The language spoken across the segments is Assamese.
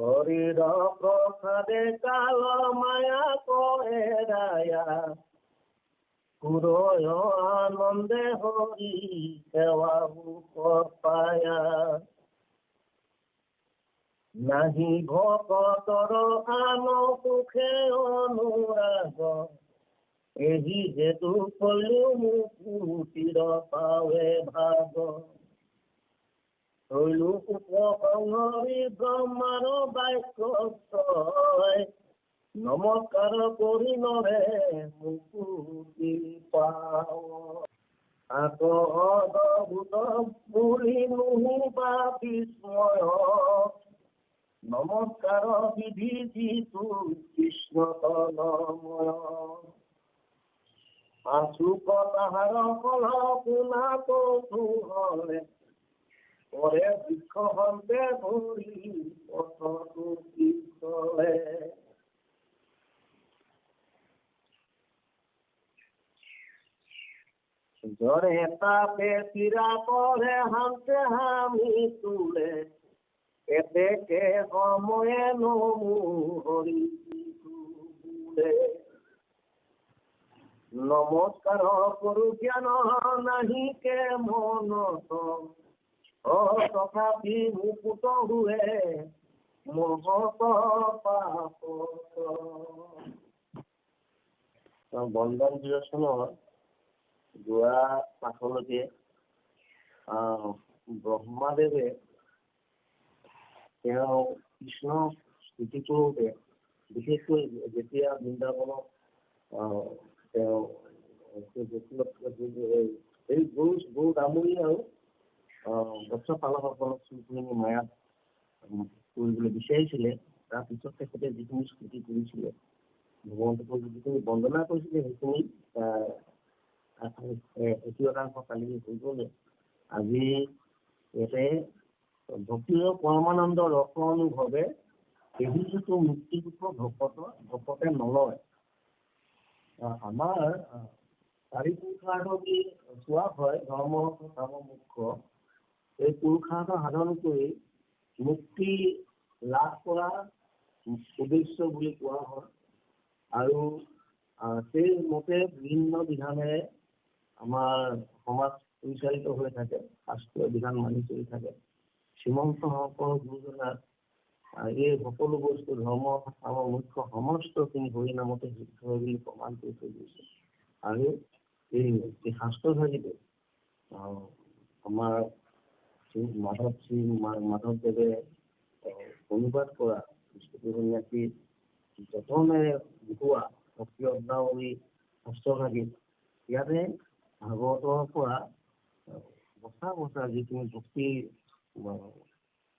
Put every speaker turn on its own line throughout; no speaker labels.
হরির প্রসাদে কাল মায়া করে রায়া পুরয় আনন্দে হরি সেবা পায়া নাহি ভকতর আন সুখে অনুরাগ এই হেতু কলু মুকুতির পাৱে ভাগ হইলু উপসংহৰি ব্ৰহ্মাৰ বাক্য নমস্কাৰ কৰি নৰে মুকুতি পাৱ অদ্ভুত বুলি নুশুবা বিস্ময় নমস্কাৰ বিধি যিটো কৃষ্ণ তনময় আচুক তাহাৰ ফল শুনা কৌতূহলে পরে বৃক্ষ হন্তে ধরি পথটো পিছলে জ্বরে তাপে চিরা পরে হামতে হামি তুলে এতেকে সময়ে নমু হরি তুলে নমস্কার করু জ্ঞান নাহি কে মনত তথাপি মুকুত হুয়ে মহত পাপ বন্দন বিৰচনৰ যোৱা পাছলৈকে ব্ৰহ্মাদেৱে তেওঁ কৃষ্ণ স্তুতি কৰোঁতে বিশেষকৈ যেতিয়া বৃন্দাবনত তেওঁ এই গৰু দামুৰি আৰু বৎস পালকসকলক চুৰি মায়াত কৰিবলৈ বিচাৰিছিলে তাৰপিছত তেখেতে যিখিনি স্তুতি কৰিছিলে ভগৱন্তক যিখিনি বন্দনা কৰিছিলে সেইখিনি এইটো একাংশ কালি হৈ গ'লে আজি ইয়াতে ভক্তিৰ পৰমানন্দ ৰস অনুভৱে এই যিটো মুক্তিৰূপ ভকতে নলয় আমাৰ চাৰি পুৰুষাৰ্থ বুলি চোৱা হয় ধৰ্ম কাম মোক্ষ এই পুৰুষাৰ্থ সাধন কৰি মুক্তি লাভ কৰা উদ্দেশ্য বুলি কোৱা হয় আৰু সেই মতে বিভিন্ন বিধানেৰে আমাৰ সমাজ পৰিচালিত হৈ থাকে শাস্ত্ৰীয় বিধান মানি চলি থাকে শ্ৰীমন্তসকল গুৰুজনাৰ এই সকলো বস্তু ধৰ্ম কাম মোক্ষ সমস্তখিনি হৰি নামতে সিদ্ধ বুলি প্ৰমাণ কৰি থৈ গৈছে আৰু এই শাস্ত্ৰধাৰীতে আমাৰ মাধৱদেৱে অনুবাদ কৰা সন্যাসী যতনেৰে লিখোৱা ভক্তি ৰত্নাৱলী শাস্ত্ৰভাগী ইয়াতে ভাগৱতৰ পৰা বচা যিখিনি ভক্তি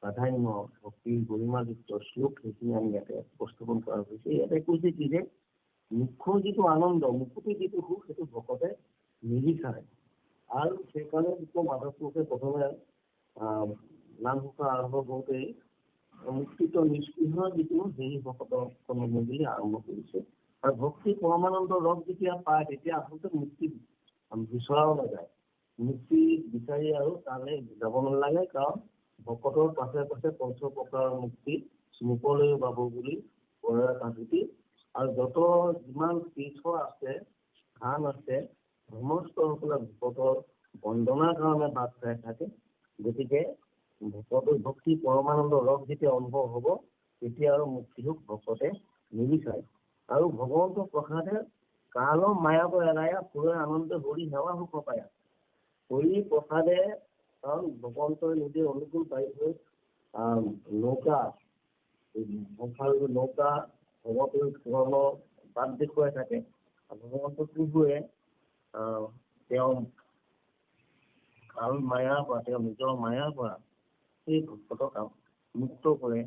প্ৰাধান্য ভক্তিৰ গৰিমাযুক্ত শ্লোক সেইখিনি আমি ইয়াতে উপস্থাপন কৰা হৈছে ইয়াতে কৈছে কি যে মুখ্য যিটো আনন্দ মুকুতি যিটো সুখ সেইটো ভকতে নিবিচাৰে আৰু সেইকাৰণে যিটো মাধৱপুৰুষে প্ৰথমে নামঘোষা আৰম্ভ কৰোঁতেই মুক্তিত নিস্পৃহ যিটো সেই ভকতক বুলি আৰম্ভ কৰিছে আৰু ভক্তি পৰমানন্দ ৰস যেতিয়া পায় তেতিয়া আচলতে মুক্তি বিচৰাও নাযায় মুক্তি বিচাৰি আৰু তালৈ যাব নালাগে কাৰণ ভকতৰ পাছে পাছে পঞ্চ প্ৰকাৰৰ মুক্তি মুকলৈ পাব বুলি কাহিনী আৰু যত যিমান তীৰ্থ আছে স্থান আছে সমস্তসকলে ভকতৰ বন্দনাৰ কাৰণে বাট চাই থাকে গতিকে ভকতৰ ভক্তি পৰমানন্দ ৰস যেতিয়া অনুভৱ হ'ব তেতিয়া আৰু মুক্তিক ভকতে নিবিচাৰে আৰু ভগৱন্তৰ প্ৰসাদে কাল মায়াক এৰায়া পুৰে আনন্দ হৰি সেৱা সুখ পায়া হৰি প্ৰসাদে কাৰণ ভগৱন্তই নিজে অনুকূল পাই হৈ নৌকা ভগৱতৰ ধৰণৰ বাট দেখুৱাই থাকে ভগৱন্ত প্ৰভুৱে তেওঁ কাল মায়াৰ পৰা তেওঁ নিজৰ মায়াৰ পৰা সেই ভকতক মুক্ত কৰে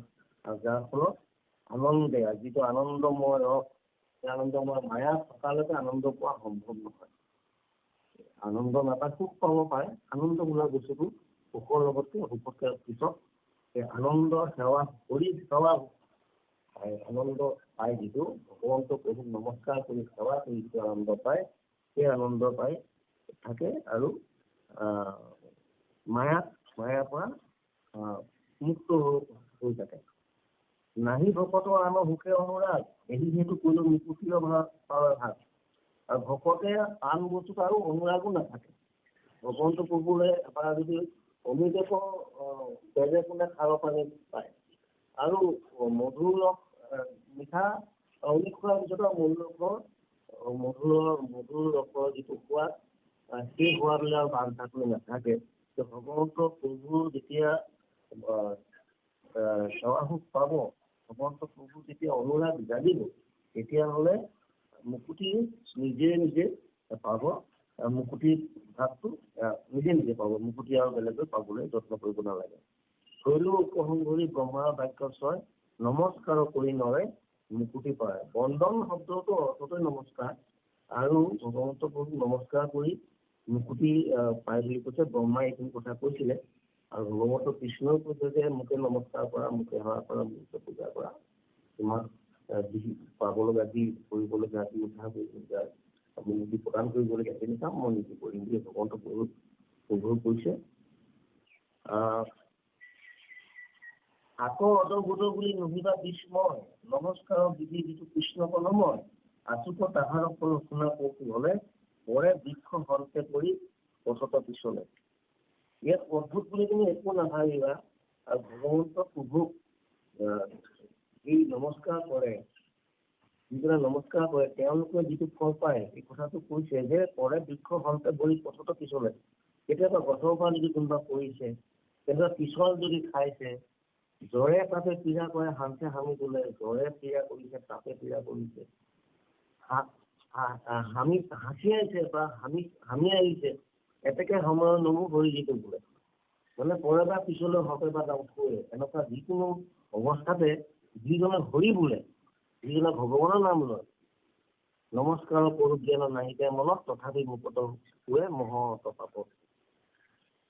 আৰু যাৰ ফলত আনন্দে যিটো আনন্দময় ৰস সেই আনন্দময় মায়া থকালৈকে আনন্দ পোৱা সম্ভৱ নহয় আনন্দ নাপায় সুখ পাব পাৰে আনন্দ বোলা বস্তুটো সুখৰ লগতে সুখতকৈ পিছত সেই আনন্দ সেৱা কৰি সেৱা আনন্দ পায় যিটো ভগৱন্ত প্ৰভুক নমস্কাৰ কৰি সেৱা কৰি যিটো আনন্দ পায় সেই আনন্দ পাই থাকে আৰু মায়াৰ পৰা মুক্ত হৈ থাকে নাহি ভকত আন সুখে অনুৰাগ, এই যিহেতু কৈলো মুকুতিৰ ভাগ। আৰু ভকতে আন বস্তুত আৰু অনুৰাগো নাথাকে। ভগৱন্ত প্ৰভুৰে এবাৰ যদি অমিতক তেজে কোনে খাব পানী পায়, আৰু মধুৰ ৰস মিঠা অমিত খোৱাৰ পিছতো মধুৰ ৰসৰ যিটো সোৱাদ, সেই সোৱাদলৈ আৰু বান্ধ নাথাকে। ভগৱন্ত প্ৰভু যেতিয়া সেৱা সুখ পাব, ভগৱন্ত প্ৰভু যেতিয়া অনুৰাগ জাগিব, তেতিয়াহ'লে মুকুতি নিজে পাব। মুকুতিৰ ভাগটো নিজে পাব। মুকুতি আৰু বেলেগকৈ পাবলৈ যত্ন কৰিব নালাগে। শৈলো উপসংহৰি ব্ৰহ্মাৰ বাক্য ছয়, নমস্কাৰ কৰি নৰে মুকুতি পায়। বন্দন শব্দটো অৰ্থতে নমস্কাৰ, আৰু ভগৱন্ত প্ৰভুক নমস্কাৰ কৰি মুকুতি পায় বুলি কৈছে। ব্ৰহ্মাই এইখিনি কথা কৈছিলে, আৰু ভগৱন্ত কৃষ্ণই কৈছে যে মোকে নমস্কাৰ কৰা, মোকে সেৱা কৰা, মোকে পূজা কৰা, তোমাক পাবলগা যি কৰিবলগীয়া, যি উদ্ধাৰ কৰিবলগীয়া, মুক্তি প্ৰদান কৰিবলগীয়া, সেইখিনি কাম মই নিজে কৰিম বুলি ভগৱন্ত প্ৰভুৱে কৈছে। আকৌ অদভুত বুলি নহিবা বিস্ময়, নমস্কাৰৰ বিধি যিটো কৃষ্ণ কলময়, আচুক তাহাৰ শুনা কৌশল হলে, পৰে বৃক্ষ হন্তে পৰি পথত পিছলে। ইয়াত অদ্ভুত বুলি তুমি একো নাভাবিবা। আৰু ভগৱন্ত প্ৰভুক যি নমস্কাৰ কৰে, যিজনে নমস্কাৰ কৰে, তেওঁলোকে যিটো ফল পায়, এই কথাটো কৈছে যে পৰে বৃক্ষ হন্তে পৰি পথত পিছলে। কেতিয়াবা গছৰ পৰা যদি কোনোবা পৰিছে, কেতিয়াবা পিছল যদি খাইছে, জ্বৰে তাপে পীড়া কৰে হান্তে হামি তোলে, জ্বৰে পীড়া কৰিছে, তাপে পীড়া কৰিছে, হাঁচি আহিছে বা হামি আহিছে, এতেকে সময়ৰ নমু ভৰি যিটো বোলে। মানে পৰে বা পিছলৈ হকে বা উঠোৱে, এনেকুৱা যিকোনো অৱস্থাতে যিজনে হৰি বোলে, যিজনে ভগৱানৰ নাম লয়, নমস্কাৰৰ কৰো জ্ঞান নাহিকে মনত, তথাপি মুকত হুৱে মহত পাপত।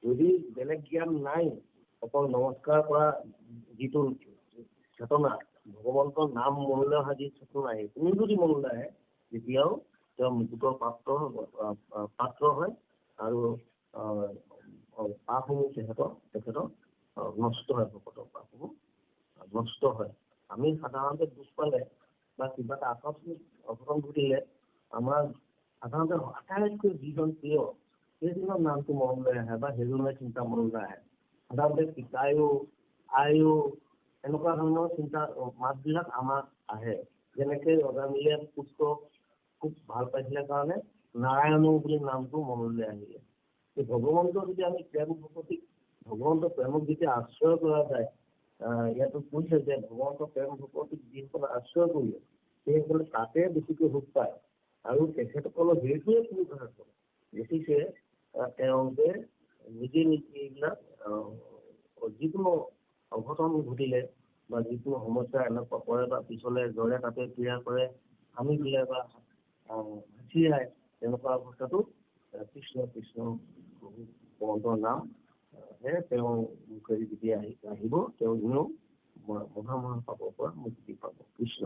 যদি বেলেগ জ্ঞান নাই, অকল নমস্কাৰ কৰা যিটো চেতনা, ভগৱন্তৰ নাম মনলৈ অহা যি চেতনা, সেইখিনি যদি মনলৈ আহে, তেতিয়াও তেওঁ মুকুটৰ পাত্ৰ হয়, আৰু পাপসমূহ তেখেতৰ নষ্ট হয়। ভকতৰ পাপসমূহ নষ্ট হয়। আমি সাধাৰণতে দুখ পালে বা কিবা এটা আকস্মিক অঘটন ঘটিলে, আমাৰ সাধাৰণতে আটাইতকৈ যিজন প্ৰিয়, সেইজনৰ নামটো মনলৈ আহে বা সেইজনৰ চিন্তা মনলৈ আহে। সাধাৰণতে পিতায়ো, আয়ো, এনেকুৱা ধৰণৰ চিন্তা মাতবিলাক আমাৰ আহে। যেনেকে ৰজামিলে পুত্ৰক খুব ভাল পাইছিলে কাৰণে নাৰায়ণ বুলি নামটো মনলৈ আহিলে। ভগৱন্ত যদি আমি প্ৰেম ভকতিক, ভগৱন্ত প্ৰেমক যেতিয়া আশ্ৰয় কৰা যায়, ইয়াতো কৈছে যে ভগৱন্ত প্ৰেম ভকতিক যিসকলে আশ্ৰয় কৰিলে, সেইসকলে তাতে বেছিকৈ সুখ পায়। আৰু তেখেতসকলৰ সেইটোৱে পুৰুষাৰ্থ। গতিকে তেওঁলোকে নিজে এইবিলাক যিকোনো অঘটন ঘটিলে বা যিকোনো সমস্যা এনেকুৱা পৰে বা পিছলে জ্বৰে তাতে পীড়া কৰে, হামি দিলে বা হাঁচিয়ায়, তেনেকুৱা অৱস্থাটো কৃষ্ণ কৃষ্ণ ভগৱন্তৰ নাম তেওঁ মুখেদি যেতিয়া আহিব, তেওঁ এনেও মহামহা পাপৰ পৰা মুক্তি পাব। কৃষ্ণ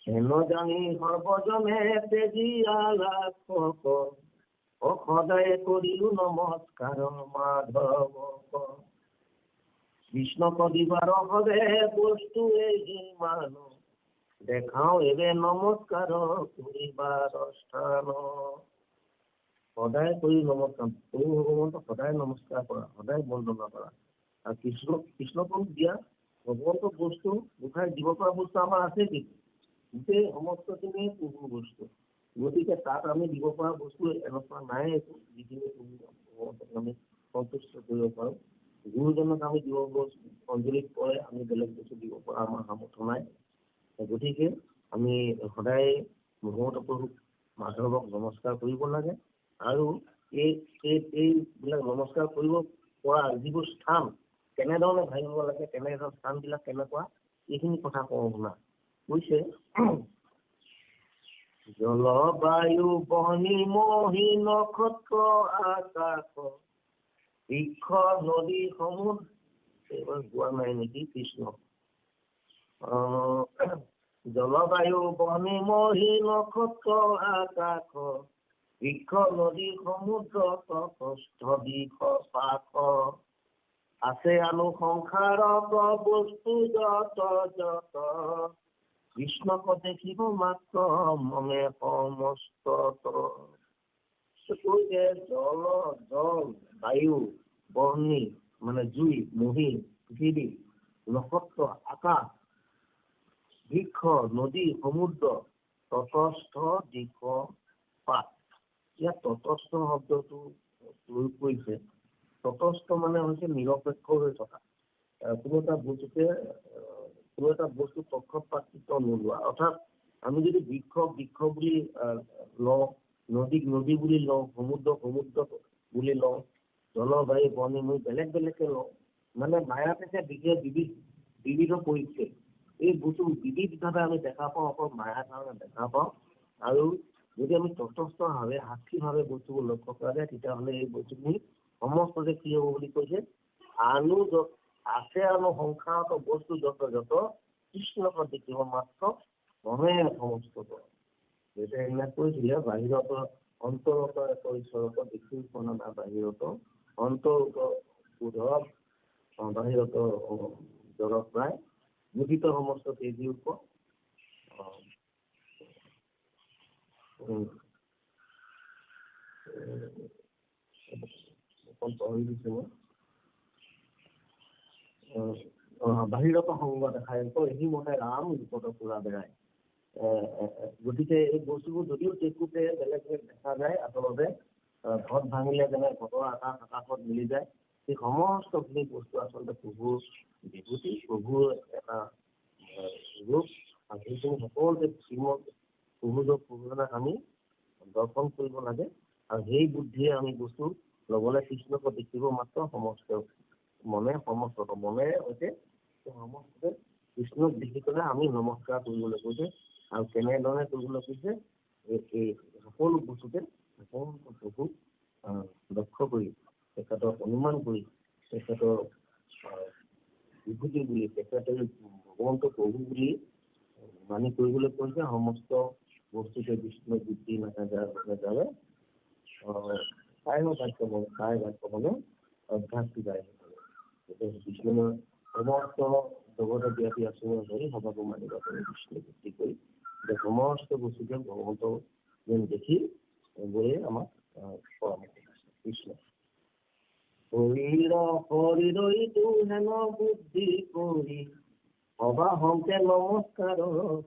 হেন জানি সৰ্বজনে তেজিয়া লাখক, সদায় কৰিলো নমস্কাৰ মাধৱক। কৃষ্ণক দিবাৰ হবে বস্তু ইমান, দেখাও এবে নমস্কাৰ কৰিবাৰ স্থান। সদায় কৰি নমস্কাৰ, ভগৱন্তক সদায় নমস্কাৰ কৰা, সদায় বন্দনা কৰা। আৰু কৃষ্ণক দিয়া ভগৱন্ত বস্তু উঠাই দিব পৰা বস্তু আমাৰ আছে কিন্তু গোটেই সমস্তখিনি প্ৰভুৰ বস্তু। গতিকে তাত আমি দিব পৰা বস্তু এনেকুৱা নাই একো, যিখিনি ভগৱন্তক আমি সন্তুষ্ট কৰিব পাৰোঁ। গুৰুজনক আমি দিব অঞ্জলিত পৰে, আমি বেলেগ বস্তু দিব পৰা আমাৰ সামৰ্থ্য নাই। গতিকে আমি সদায় ভগৱন্ত প্ৰভুক মাধৱক নমস্কাৰ কৰিব লাগে। আৰু এইবিলাক নমস্কাৰ কৰিব পৰা যিবোৰ স্থান কেনেধৰণে ভাবিব লাগে, কেনেধৰণৰ স্থানবিলাক কেনেকুৱা, এইখিনি কথা কওঁ শুনা। কৈছে জলবায়ু বহনি মহি নক্ষত্ৰ আকাশ, বৃক্ষ নদী সমুদ্ৰ, এইবাৰ গোৱা নাই নেকি কৃষ্ণ। জলবায়ু বহনি মহি নক্ষত্ৰ আকাশ, বৃক্ষ নদী সমুদ্ৰ তপস্থ দিশ পাশ, আছে অনুসংসাৰত বস্তু যত যত, কৃষ্ণক দেখিব মাত্ৰ মনে সমস্ত। কৈছে জল বায়ু বহ্নি মানে জুই, মহী, পৃথিৱী, নক্ষত্ৰ, আকাশ, বৃক্ষ, নদী, সমুদ্ৰ, তটস্থ দিশ পাত। ইয়াত তটস্থ শব্দটো প্ৰয়োগ কৰিছে। তটস্থ মানে হৈছে নিৰপেক্ষ হৈ থকা, কোনো এটা বস্তু পক্ষপাতিত্ব নোলোৱা। অৰ্থাৎ আমি যদি বৃক্ষ বুলি লওঁ, নদীক নদী বুলি লওঁ, সমুদ্ৰ বুলি লওঁ, জলবায়ু বহ্নি মই বেলেগকে লওঁ, মানে মায়াত এতিয়া বিবিধ পৰিস্থিতি, এই বস্তু বিবিধভাৱে আমি দেখা পাওঁ, অকল মায়াৰ কাৰণে দেখা পাওঁ। আৰু যদি আমি তটস্থভাৱে সাক্ষীভাৱে বস্তুবোৰ লক্ষ্য কৰা যায়, তেতিয়াহ'লে এই বস্তুখিনি সমস্ততে কি হ'ব বুলি কৈছে, আছে সংসাৰত বস্তু যত যত, কৃষ্ণক দেখিব মাত্ৰ মনে সমস্ত। যেতিয়া এইবিলাক কৈছিলে, বাহিৰত অন্তৰত এক ঈশ্বৰক দেখি পোৱা নাই, বাহিৰত অন্তৰত উদ্ধৱ, বাহিৰত জগত প্ৰায় মুদিত সমস্ত তেজী উপ। বাহিৰত সংগ দেখায় সি মনে ৰাম ৰূপত ফুৰা বেড়ায়। গতিকে এই বস্তুবোৰ যদিও দেখোতে বেলেগ দেখা যায়, আচলতে ঘট ভাঙিলে যেনে ঘটৰ আকাশত মিলি যায়, সেই সমস্তখিনি বস্তু আচলতে প্ৰভুৰ বিভূতি, প্ৰভুৰ এটা ৰূপ। আৰু সেইখিনি সকলোতে প্ৰভুজনাক আমি দৰ্শন কৰিব লাগে। আৰু সেই বুদ্ধিয়ে আমি বস্তু লবলৈ কৃষ্ণক দেখিব মাত্ৰ সমস্ত মনে হৈছে সমস্ত কৃষ্ণক দেখি পেলাই আমি নমস্কাৰ কৰিবলৈ কৈছে। আৰু কেনেধৰণে কৰিবলৈ কৈছে, এই সকলো বস্তুতে প্ৰভুক লক্ষ্য কৰি, তেখেতক অনুমান কৰি, তেখেতৰ বিভূতি বুলি, তেখেতে ভগৱন্ত প্ৰভু বুলি মানি কৰিবলৈ কৈছে। সমস্ত বস্তুতে বিষ্ণু বুদ্ধি নাযাবে তাই বাক্য মানে অভ্যাস যায়। বিষ্ণুৰ সমস্ত জগতে ব্যাপী আছো ধৰি সভাটো মানিব পাৰি, বিষ্ণু বুদ্ধি কৰি সমস্ত বস্তুকে ভগৱন্ত যেন দেখি গৈয়ে আমাক পৰামৰ্শ কৃষ্ণ। শৰীৰইটো হেন বুদ্ধি কৰি, সবাহকে নমস্কাৰ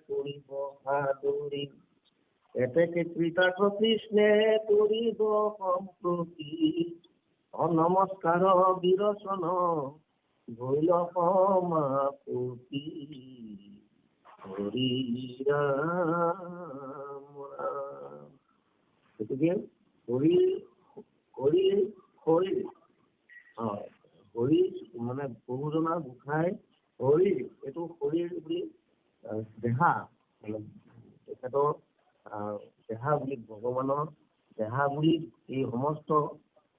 কৰিব সাদৰি, এতেকে কৃতাৰ্থ কৃষ্ণে কৰিব সম্প্ৰতি, অনমস্কাৰ বিৰচন ভৈল সমাপতি। হৰি ৰাম ৰাম। গতিকে হৰি মানে প্ৰভুজনাৰ গোসাঁই শৰীৰ, এইটো শৰীৰ বুলি দেহা, মানে তেখেতৰ দেহা বুলি, ভগৱানৰ দেহা বুলি, এই সমস্ত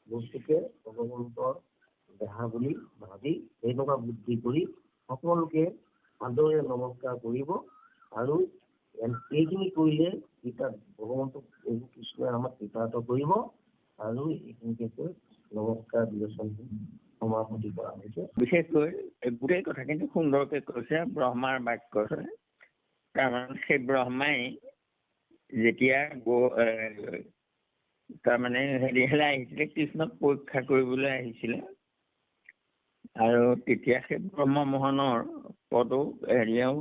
বস্তুকে ভগৱন্তৰ দেহা বুলি ভাবি এনেকুৱা বুদ্ধি কৰি সকলোকে আদৰে নমস্কাৰ কৰিব। আৰু এইখিনি কৰিলে ভগৱন্ত প্ৰভু কৃষ্ণই আমাক কৃতাৰ্থ কৰিব। আৰু এইখিনিকে কৈ নমস্কাৰ বিলোচন সমাপতি কৰা হৈছে।
বিশেষকৈ গোটেই কথাখিনি সুন্দৰকে কৈছে, ব্ৰহ্মাৰ বাক্য। তাৰমানে সেই ব্ৰহ্মাই যেতিয়া তাৰমানে হেৰিলৈ আহিছিলে, কৃষ্ণক পৰীক্ষা কৰিবলৈ আহিছিলে, আৰু তেতিয়া সেই ব্ৰহ্ম মোহনৰ পদো হেৰিয়াও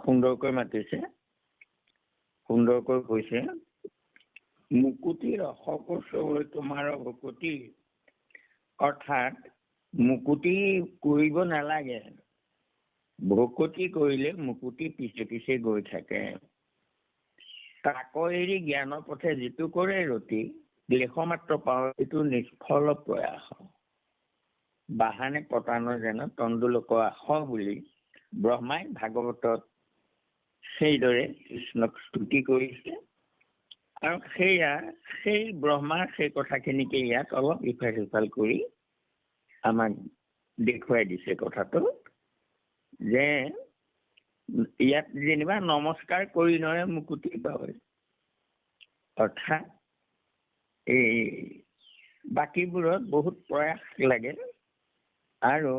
সুন্দৰকৈ মাতিছে, সুন্দৰকৈ কৈছে, মুকুতি ৰসকোচৰ তোমাৰ ভকুতি। অৰ্থাৎ মুকুতি কৰিব নালাগে, ভকুতি কৰিলে মুকুতি পিছে পিছে গৈ থাকে। তাক এৰি জ্ঞানৰ পথে যিটো কৰে ৰতি, লেশমাত্ৰ পাওঁ এইটো নিষ্ফল প্ৰয়াস। বাহানে পতানো যেন তণ্ডুলোক আস বুলি ব্ৰহ্মাই ভাগৱতত সেইদৰে কৃষ্ণক স্তুতি কৰিছে। আৰু সেই ব্ৰহ্মাৰ সেই কথাখিনিকে ইয়াত অলপ ইফাল সিফাল কৰি আমাক দেখুৱাই দিছে কথাটো, যে ইয়াত যেনিবা নমস্কাৰ কৰি নৰে মুকুতি পায়। অৰ্থাৎ এই বাকীবোৰত বহুত প্ৰয়াস লাগে, আৰু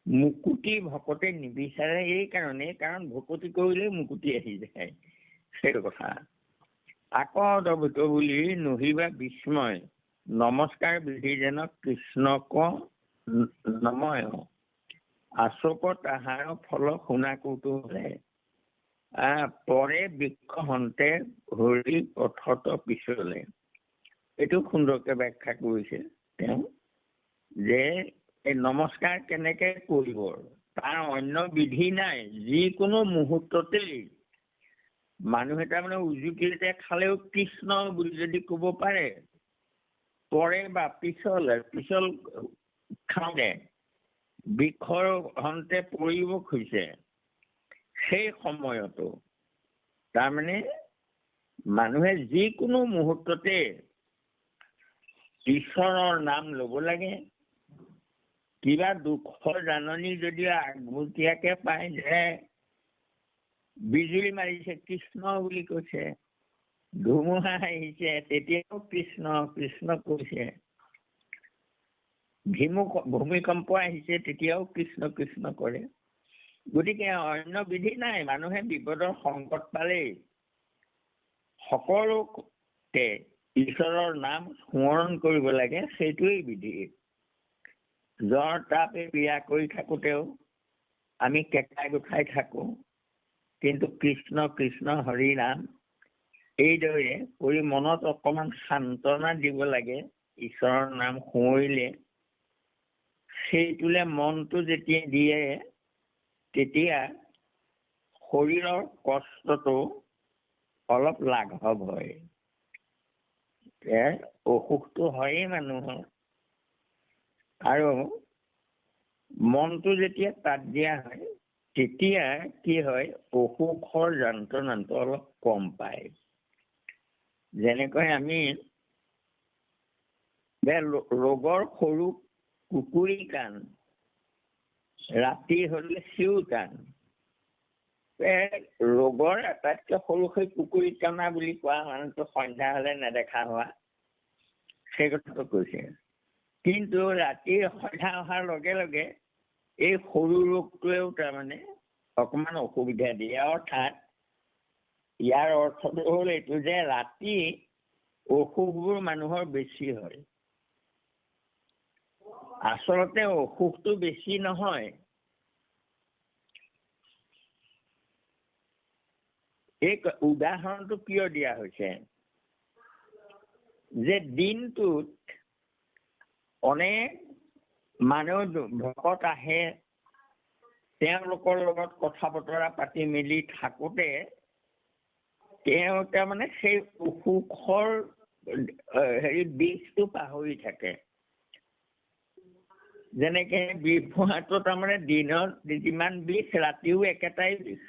মুকুতি ভকতে নিবিচাৰে এই কাৰণে, কাৰণ ভকতি কৰিলে মুকুতি আহি যায়, সেইটো কথা। আকদভূত বুলি নহিবা বিস্ময়, নমস্কাৰ বিধি যেন কৃষ্ণক নময়, আশোক তাহাৰ ফল শুনা কৌতুহলে, পৰে বৃক্ষ হন্তে হৰি পথত পিছলে। এইটো সুন্দৰকে ব্যাখ্যা কৰিছে তেওঁ, যে এই নমস্কাৰ কেনেকে কৰিব, তাৰ অন্য বিধি নাই। যিকোনো মুহূৰ্ততেই মানুহে তাৰমানে উজুতিতে খালেও কৃষ্ণ বুলি যদি ক'ব পাৰে, পৰে বা পিছলে, পিছল খাওঁতে বৃক্ষৰ হন্তে পৰিব খুজিছে, সেই সময়তো তাৰমানে মানুহে যিকোনো মুহূৰ্ততে ঈশ্বৰৰ নাম ল'ব লাগে। কিবা দুখৰ জাননী যদি আগতীয়াকে পায় যে বিজুলী মাৰিছে কৃষ্ণ বুলি কৈছে, ধুমুহা আহিছে তেতিয়াও কৃষ্ণ কৃষ্ণ কৈছে, ভূমিকম্প আহিছে তেতিয়াও কৃষ্ণ কৃষ্ণ কৰে। গতিকে অন্য বিধি নাই। মানুহে বিপদৰ সংকট পালেই সকলোতে ঈশ্বৰৰ নাম স্মৰণ কৰিব লাগে, সেইটোৱেই বিধি। জ্বৰ তাপে বিয়া কৰি থাকোতেও আমি কেঁকাই গোঠাই থাকো, কিন্তু কৃষ্ণ কৃষ্ণ হৰি নাম এইদৰে কৰি মনত অকমান সান্তনা দিব লাগে। ঈশ্বৰৰ নাম সুঁৱৰিলে সেইটোলে মনটো যেতিয়া দিয়ে, তেতিয়া শৰীৰৰ কষ্টটো অলপ লাঘৱ হয়। অসুখটো হয়েই মানুহৰ, আৰু মনটো যেতিয়া তাত দিয়া হয়, তেতিয়া কি হয়, অসুখৰ যন্ত্ৰণাটো অলপ কম পায়। যেনেকৈ আমি ৰোগৰ সৰু কুকুৰী কাণ ৰাতি হলে চিঞৰ কাণ, ৰোগৰ আটাইতকৈ সৰু সেই কুকুৰী কানা বুলি কোৱা মানুহটো সন্ধ্যা হলে নেদেখা হোৱা, সেই কথাটো কৈছে। কিন্তু ৰাতি সন্ধ্যা অহাৰ লগে লগে এই সৰু ৰোগটোৱেও তাৰমানে অকমান অসুবিধা দিয়ে। অৰ্থাৎ ইয়াৰ অৰ্থটো হ'ল এইটো যে ৰাতি অসুখবোৰ মানুহৰ বেছি হয়। আচলতে অসুখটো বেছি নহয়, এই উদাহৰণটো কিয় দিয়া হৈছে যে দিনটোত অনেক মানুহ ভকত আহে, তেওঁলোকৰ লগত কথা বতৰা পাতি মেলি থাকোতে তেওঁ তাৰমানে সেই অসুখৰ বিষটো পাহৰি থাকে। যেনেকে বিষ ফুহাটো তাৰমানে দিনত যিমান বিষ, ৰাতিও একেটাই বিষ,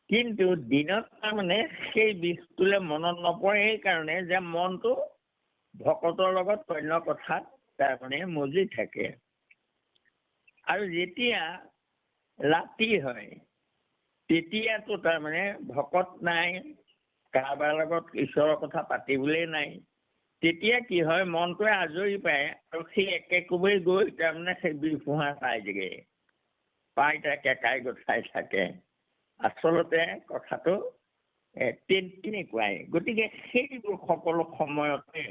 কিন্তু দিনত তাৰমানে সেই বিষটোলে মনত নপৰে এই কাৰণে যে মনটো ভকতৰ লগত অন্য কথাত তাৰমানে মজি থাকে। আৰু যেতিয়া ৰাতি হয় তেতিয়াতো তাৰমানে ভকত নাই, কাৰোবাৰ লগত ঈশ্বৰৰ কথা পাতিবলৈ নাই, তেতিয়া কি হয়, মনটোৱে আজৰি পায় আৰু সেই একেকোবেই গৈ তাৰমানে সেই বিফুহা পাইগৈ, পাই তাকে কেঁকাই গোঠাই থাকে। আচলতে কথাটো তেনেকুৱাই। গতিকে সেইবোৰ সকলো সময়তে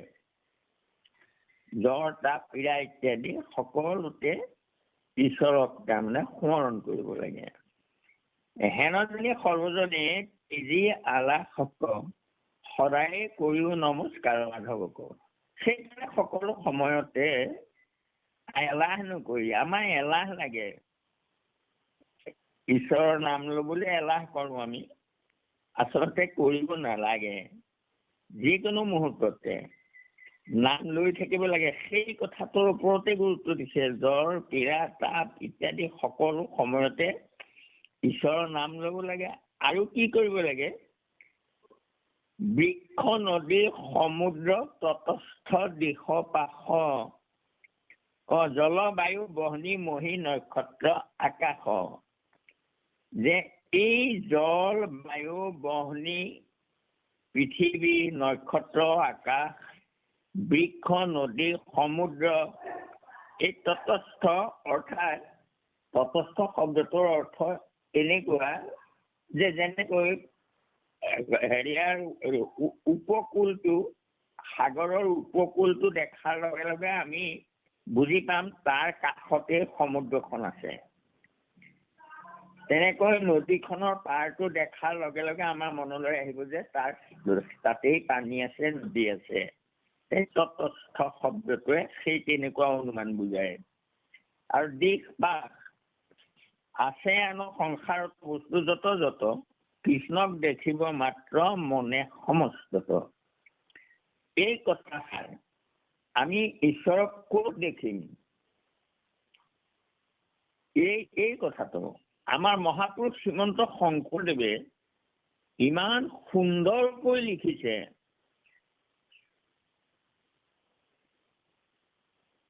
জ্বৰ তাপ পীড়া ইত্যাদি সকলোতে ঈশ্বৰক তাৰমানে স্মৰণ কৰিব লাগে। হেনজনী সৰ্বজনে তেজি আলাসক সদায় কৰিও নমস্কাৰ মাধৱক। সেইকাৰণে সকলো সময়তে এলাহ নকৰি, আমাৰ এলাহ লাগে, ঈশ্বৰৰ নাম ল'বলৈ এলাহ কৰোঁ আমি, আচলতে কৰিব নালাগে। যিকোনো মুহূৰ্ততে নাম লৈ থাকিব লাগে, সেই কথাটোৰ ওপৰতে গুৰুত্ব দিছে। জ্বৰ পীড়া তাপ ইত্যাদি সকলো সময়তে ঈশ্বৰৰ নাম ল'ব লাগে। আৰু কি কৰিব লাগে, বৃক্ষ নদী সমুদ্ৰ তটস্থ দিশ পাশ, জলবায়ু বহনী মহী নক্ষত্ৰ আকাশ, যে এই জল বায়ু বহনী পৃথিৱী নক্ষত্ৰ আকাশ বৃক্ষ নদী সমুদ্ৰ এই তটস্থ অৰ্থাৎ তটস্থ শব্দটোৰ অৰ্থ এনেকুৱা যে যেনেকৈ হেৰিয়াৰ উপকূলটো সাগৰৰ উপকূলটো দেখাৰ লগে লগে আমি বুজি পাম তাৰ কাষতে সমুদ্ৰখন আছে। তেনেকৈ নদীখনৰ পাৰটো দেখাৰ লগে লগে আমাৰ মনলৈ আহিব যে তাতেই পানী আছে, নদী আছে। এই তটস্থ শব্দটোৱে সেই তেনেকুৱা অনুমান বুজায়। আৰু দিশ বাস আছে আনো সংসাৰত বস্তু যত যত কৃষ্ণক দেখিব মাত্ৰ মনে সমস্তত। এই কথাষাৰ আমি ঈশ্বৰক ক'ত দেখিম? এই কথাটো আমাৰ মহাপুৰুষ শ্ৰীমন্ত শংকৰদেৱে ইমান সুন্দৰকৈ লিখিছে।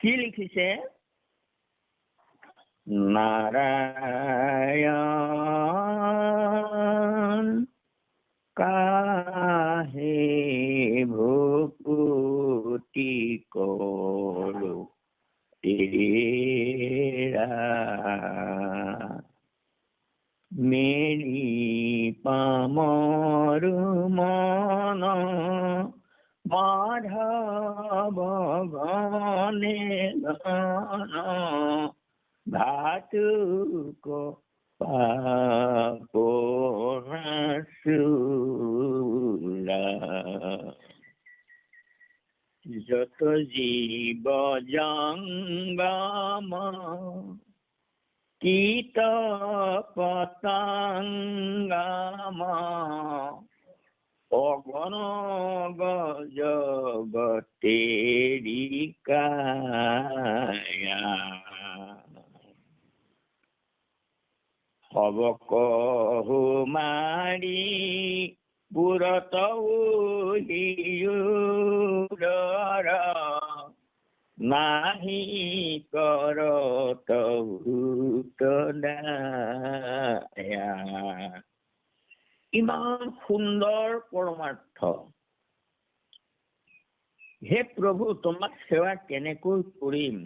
কি লিখিছে? নাৰায়ণ কাহে ভক্তি কৰো তেৰা মেৰি পামৰু মন মাধৱ গণে গণ ধাতুক পাপনাসুৰা যত জীৱ জংগম কীট পতঙ্গম অগণ জগতেৰিকায়া হব কহু মাৰি পুৰত হিউদৰ নাহি কৰত ভূতদায়া। ইমান সুন্দৰ পৰমাৰ্থ। হে প্ৰভু, তোমাক সেৱা কেনেকৈ কৰিম?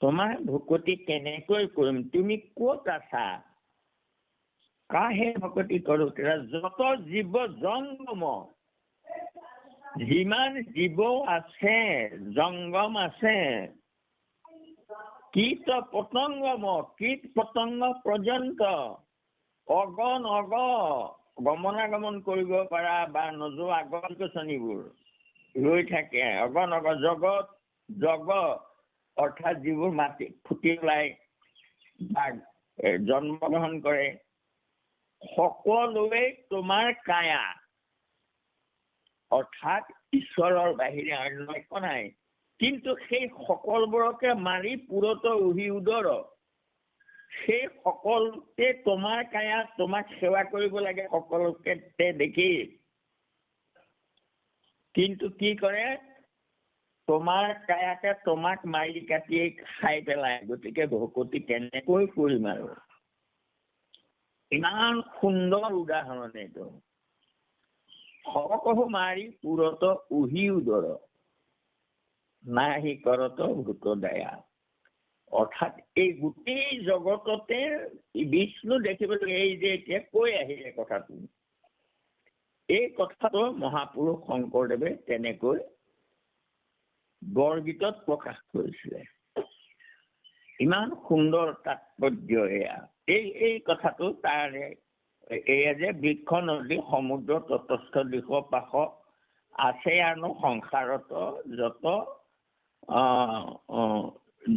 তোমাৰ ভকতি কেনেকৈ কৰিম? তুমি ক'ত আছা? কাহে ভকতি কৰো তেৰা যত জীৱ জংগম, যিমান জীৱ আছে জংগম আছে, কীট পতংগম কীট পতংগ পৰ্যন্ত, অগণ অগ গমনাগমন কৰিব পৰা বা নোযোৱা গছ গছনিবোৰ ৰৈ থাকে, অগণ অগ জগত জগ অৰ্থাৎ যিবোৰ মাটি ফুটি ওলাই বা জন্মগ্ৰহণ কৰে, সকলোৱে তোমাৰ কায়া অৰ্থাৎ ঈশ্বৰৰ বাহিৰে অন্য একো নাই। কিন্তু সেই সকলোবোৰকে মাৰি পুৰত উহি উদৰ, সেই সকলোতে তোমাৰ কায়া, তোমাক সেৱা কৰিব লাগে সকলোকে দেখি। কিন্তু কি কৰে? তোমাৰ কায়াকে তোমাক মাৰি কাটি খাই পেলাই। গতিকে ভকতি কেনেকৈ কৰিম আৰু? ইমান সুন্দৰ উদাহৰণ এইটো। সকহু মাৰি পুৰত উহি উদৰ নাহি কৰত ভূত দয়া। অৰ্থাৎ এই গোটেই জগততে বিষ্ণু দেখিবলৈ, এই যে এতিয়া কৈ আহিলে কথাটো, এই কথাটো মহাপুৰুষ শংকৰদেৱে তেনেকৈ বৰগীতত প্ৰকাশ কৰিছিলে। ইমান সুন্দৰ তাৎপৰ্য এয়া। এই কথাটো তাৰে এয়া যে বৃক্ষ নদী সমুদ্ৰ তটস্থ দিশ পাশ আছে আনো সংসাৰত যত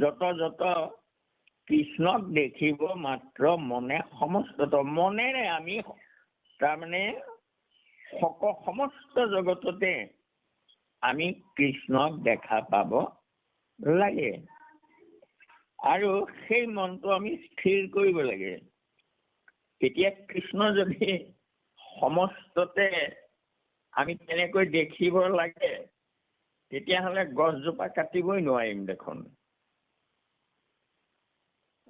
যত যত কৃষ্ণক দেখিব মাত্ৰ মনে সমস্তত। মনেৰে আমি তাৰমানে সমস্ত জগততে আমি কৃষ্ণক দেখা পাব লাগে। আৰু সেই মনটো আমি স্থিৰ কৰিব লাগে। এতিয়া কৃষ্ণ যদি সমস্ততে আমি তেনেকৈ দেখিব লাগে, তেতিয়াহ'লে গছজোপা কাটিবই নোৱাৰিম দেখোন।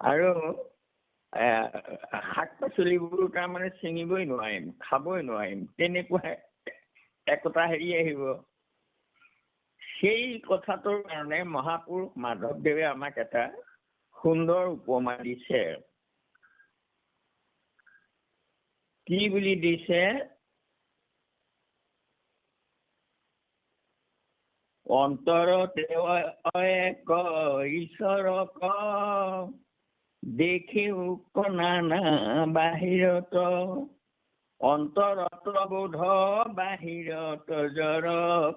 আৰু শাক পাচলিবোৰ তাৰমানে ছিঙিবই নোৱাৰিম, খাবই নোৱাৰিম। তেনেকুৱা একোটা হেৰি আহিব। সেই কথাটোৰ কাৰণে মহাপুৰুষ মাধৱদেৱে আমাক এটা সুন্দৰ উপমা দিছে। কি বুলি দিছে? অন্তৰতে এক ঈশ্বৰক দেখিও কনানা বাহিৰত, অন্তৰত বোধ বাহিৰত জৰ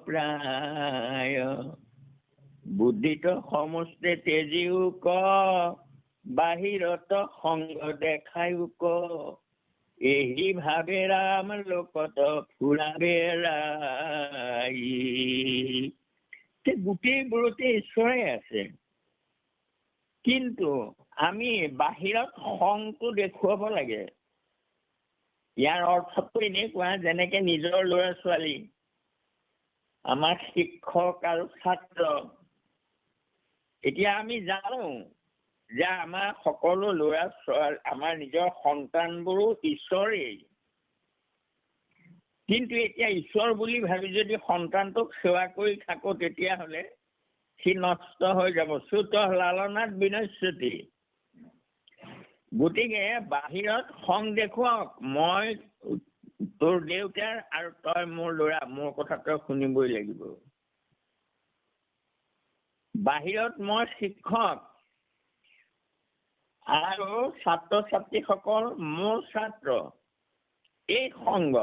প্ৰায়, বুদ্ধিত সমস্তে তেজিও ক, বাহিৰত সংগ দেখায়ো ক, এই ভাবে ৰাম লোকত ফুৰাবে ৰাই। গোটেইবোৰতে ঈশ্বৰে আছে, কিন্তু আমি বাহিৰত সংটো দেখুৱাব লাগে। ইয়াৰ অৰ্থটো এনেকুৱা, যেনেকে নিজৰ ল'ৰা ছোৱালী, আমাৰ শিক্ষক আৰু ছাত্ৰ, এতিয়া আমি জানো যে আমাৰ সকলো ল'ৰা ছোৱালী, আমাৰ নিজৰ সন্তানবোৰো ঈশ্বৰেই, কিন্তু এতিয়া ঈশ্বৰ বুলি ভাবি যদি সন্তানটোক সেৱা কৰি থাকো, তেতিয়াহ'লে সি নষ্ট হৈ যাব। চুত লালনাত বিনশ্যতি। গতিকে বাহিৰত সং দেখুৱাওক, মই তোৰ দেউতাৰ আৰু তই মোৰ ল'ৰা, মোৰ কথা তই শুনিবই লাগিব। বাহিৰত মই শিক্ষক আৰু ছাত্ৰ ছাত্ৰীসকল মোৰ ছাত্ৰ, এই সংগ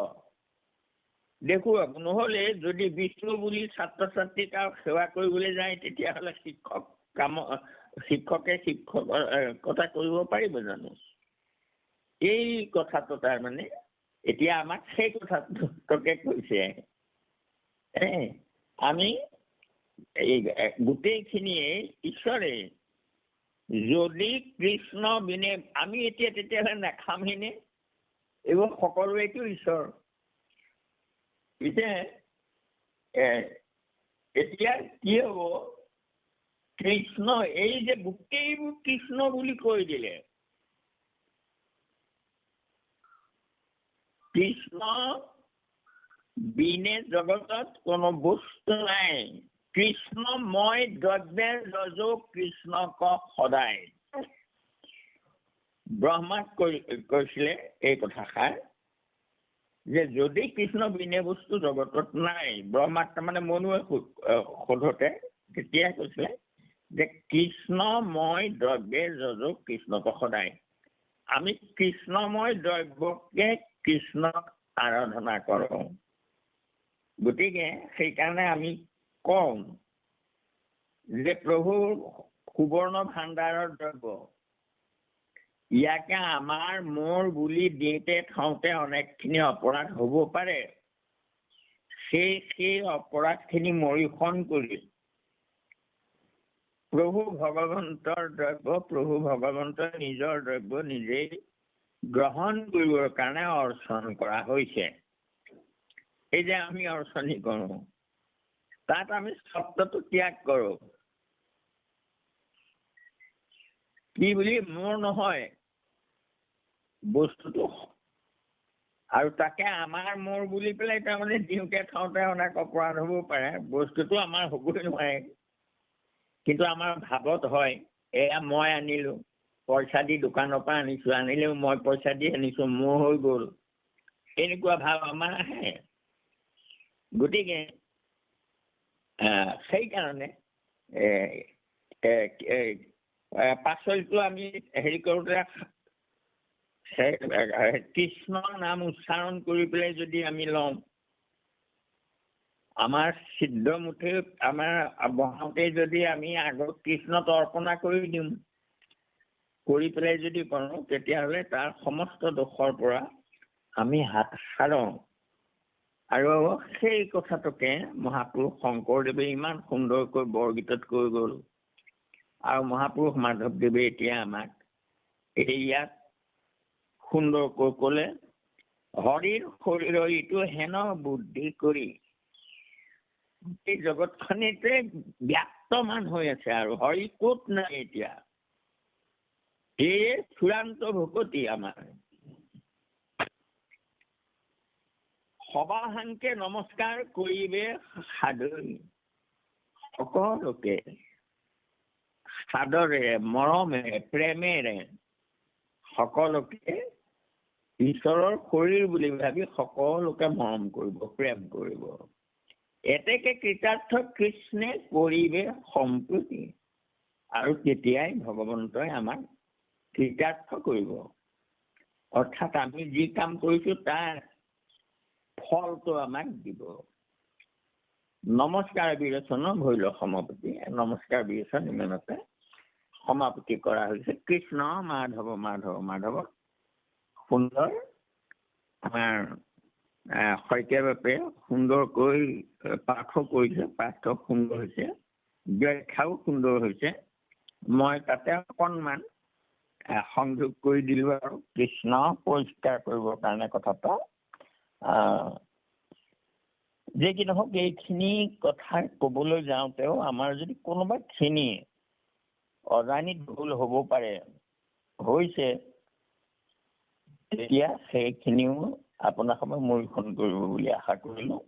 দেখুৱাওক। নহ'লে যদি বিষ্ণু বুলি ছাত্ৰ ছাত্ৰীক সেৱা কৰিবলৈ যায়, তেতিয়াহ'লে শিক্ষকে শিক্ষকৰ কথা কৰিব পাৰিব জানো? এই কথাটো তাৰমানে এতিয়া আমাক সেই কথাটোকে কৈছে। আমি এই গোটেইখিনিয়ে ঈশ্বৰে, যদি কৃষ্ণ বিনে আমি এতিয়া তেতিয়াহ'লে নাখামহিনে? এইবোৰ সকলোৱেতো ঈশ্বৰ। এতিয়া কি হ'ব? কৃষ্ণ, এই যে গোটেইবোৰ কৃষ্ণ বুলি কৈ দিলে, কৃষ্ণ বিনে জগতত কোনো বস্তু নাই। কৃষ্ণময় দ্ৰব্যেৰ ৰজো কৃষ্ণক সদায়। ব্ৰহ্মাক কৈছিলে এই কথাষাৰ, যে যদি কৃষ্ণ বিনে বস্তু জগতত নাই, ব্ৰহ্মাক তাৰমানে মনুৱে সোধোতে তেতিয়া কৈছিলে যে কৃষ্ণময় দ্ৰব্যেৰ ৰজো কৃষ্ণক সদায়। আমি কৃষ্ণময় দ্ৰব্যকে কৃষ্ণক আৰাধনা কৰোঁ। গতিকে সেইকাৰণে আমি কওঁ যে প্ৰভুৰ সুবৰ্ণ ভাণ্ডাৰৰ দ্ৰব্য, ইয়াকে আমাৰ মোৰ বুলি দিওঁতে থওঁতে অনেকখিনি অপৰাধ হ'ব পাৰে। সেই অপৰাধখিনি মৰিখন কৰি প্ৰভু ভগৱন্তৰ দ্ৰব্য, প্ৰভু ভগৱন্তৰ নিজৰ দ্ৰব্য নিজেই গ্ৰহণ কৰিবৰ কাৰণে অৰ্চন কৰা হৈছে। এই যে আমি অৰ্চনী কৰোঁ, তাত আমি স্বত্বটো ত্যাগ কৰোঁ। কি বুলি? মোৰ নহয় বস্তুটো, আৰু তাকে আমাৰ মোৰ বুলি পেলাই তাৰমানে দিওঁতে থওঁতে অনেক অপৰাধ হ'ব পাৰে। বস্তুটো আমাৰ হ'বই নোৱাৰে, কিন্তু আমাৰ ভাৱত হয়। এয়া মই আনিলো, পইচা দি দোকানৰ পৰা আনিছো, আনিলেও মই পইচা দি আনিছো, মোৰ হৈ গ'ল, এনেকুৱা ভাৱ আমাৰ আহে। গতিকে সেইকাৰণে পাচলিটো আমি হেৰি কৰোঁতে কৃষ্ণৰ নাম উচ্চাৰণ কৰি পেলাই যদি আমি লওঁ, আমাৰ সিদ্ধ মুঠি আমাৰ বহাওঁতে যদি আমি আগত কৃষ্ণত অৰ্পণা কৰি দিওঁ, কৰি পেলাই যদি কৰোঁ, তেতিয়াহ'লে তাৰ সমস্ত দোষৰ পৰা আমি হাত সাৰোঁ। আৰু সেই কথাটোকে মহাপুৰুষ শংকৰদেৱে ইমান সুন্দৰকৈ বৰগীতত কৈ গ'ল। আৰু মহাপুৰুষ মাধৱদেৱে এতিয়া আমাক ইয়াত সুন্দৰকৈ ক'লে, হৰিৰ শৰীৰ ইটো হেন বুদ্ধি কৰি। এই জগতখনিতে ব্যক্তমান হৈ আছে, আৰু হৰি ক'ত নাই এতিয়া। এই চূড়ান্ত ভকতি আমাৰ। সবাহাংকে নমস্কাৰ কৰিবে সাধৰি, সকলোকে সাদৰেৰে মৰমেৰে প্ৰেমেৰে সকলোকে ঈশ্বৰৰ শৰীৰ বুলি ভাবি সকলোকে মৰম কৰিব প্ৰেম কৰিব এতেকে কৃতাৰ্থ কৃষ্ণে কৰিবে সম্প্ৰতি আৰু তেতিয়াই ভগৱন্তই আমাক কৃতাৰ্থ কৰিব অৰ্থাৎ আমি যি কাম কৰিছো তাৰ ফলটো আমাক দিব নমস্কাৰ বিৰোচন ভৈল সমাপতি নমস্কাৰ বিৰোচন ইমানতে সমাপতি কৰা হৈছে কৃষ্ণ মাধৱ মাধৱ মাধৱ সুন্দৰ আমাৰ শইকীয়া বাপে সুন্দৰকৈ পাঠো কৰিছে পাঠ সুন্দৰ হৈছে ব্যাখ্যাও সুন্দৰ হৈছে মই তাতে অকণমান সংযোগ কৰি দিলো আৰু কৃষ্ণ পৰিষ্কাৰ কৰিবৰ কাৰণে কথাটো যে কি নহওক এইখিনি কথা ক'বলৈ যাওঁতেও আমাৰ যদি কোনোবা খিনি অজানিত ভুল হ'ব পাৰে হৈছে তেতিয়া সেইখিনিও আপোনাক মূল্যায়ন কৰিব বুলি আশা কৰিলোঁ